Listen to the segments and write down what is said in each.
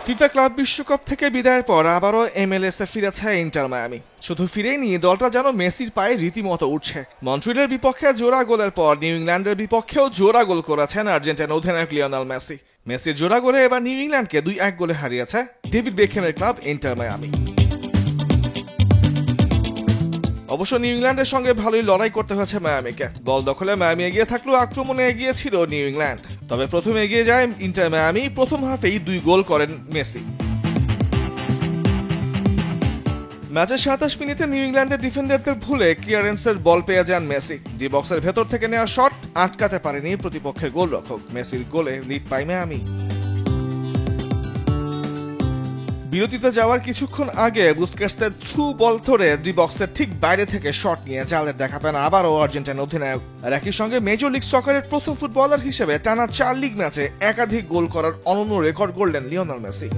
FIFA club বিশ্বকাপ থেকে বিদায়ের পর আবারও MLS-এ ফিরেছে ইন্টার মায়ামি। শুধু ফিরেইনি, দলটা যেন মেসির পায়ে রীতিমতো উঠছে। মন্ট্রিলের বিপক্ষে জোড়া গোলের পর নিউ ইংল্যান্ডের বিপক্ষেও জোড়া গোল করেছেন আর্জেন্টিনা অধিনায়ক লিওনেল মেসি। মেসির জোড়া গোলে এবার নিউ ইংল্যান্ডকে 2-1 গোলে হারিয়েছে ডেভিড বেকহ্যামের ক্লাব ইন্টার মায়ামি। অবশ্য নিউ ইংল্যান্ডের সঙ্গে ভালোই লড়াই করতে হয়েছে মায়ামিকে। বল দখলে মায়ামি এগিয়ে থাকলেও আক্রমণে এগিয়ে ছিল নিউ ইংল্যান্ড। তবে প্রথমে এগিয়ে যায় ইন্টার মায়ামি। প্রথম হাফেই 2 গোল করেন মেসি। ম্যাচের 27 মিনিটে নিউ ইংল্যান্ডের ডিফেন্ডারদের ভুলে ক্লিয়ারেন্সের বল পেয়ে যান মেসি। ডি বক্সের ভেতর থেকে নেওয়া শট আটকাতে পারেনি প্রতিপক্ষের গোলরক্ষক। মেসির গোলে লিড পায় মায়ামি। বিরতিতে যাওয়ার কিছুক্ষণ আগে বুস্কেটসের থ্রু বল ধরে ডি বক্সের ঠিক বাইরে থেকে শট নিয়ে জালের দেখা পান আবারও আর্জেন্টিনা অধিনায়ক। আর একই সঙ্গে মেজর লিগ সকারের প্রথম ফুটবলার হিসেবে টানা 4 লিগ ম্যাচে একাধিক গোল করার অনন্য রেকর্ড গড়লেন লিওনেল মেসি।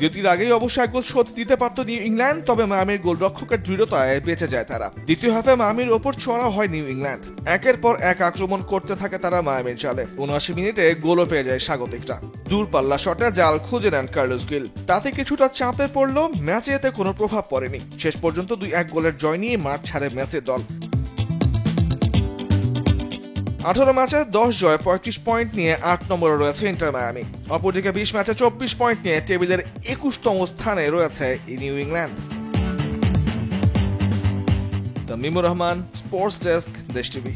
বিরতির আগেই অবশ্য 1 গোল শোধ দিতে পারত নিউ ইংল্যান্ড, তবে মায়ামির গোলরক্ষকের দৃঢ়তায় বেঁচে যায় তারা। দ্বিতীয় হাফে মায়ামির ওপর চড়া হয় নিউ ইংল্যান্ড। একের পর এক আক্রমণ করতে থাকে তারা মায়ামির জালে। 79 মিনিটে গোলও পেয়ে যায় স্বাগতিকরা। দূরপাল্লা শটে জাল খুঁজে নেন কার্লোস গিল। তাতে কিছুটা চাপে পড়লেও ম্যাচে এতে কোনো প্রভাব পড়েনি। শেষ পর্যন্ত 2-1 গোলের জয় নিয়ে মাঠ ছাড়ে মেসির দল। 18 ম্যাচে 10 জয়, 35 পয়েন্ট নিয়ে 8 নম্বরে রয়েছে ইন্টার মায়ামি। অপরদিকে 20 ম্যাচে 24 পয়েন্ট নিয়ে টেবিলের 21তম স্থানে রয়েছে New England. Tamimur Rahman, sports desk, Desh TV.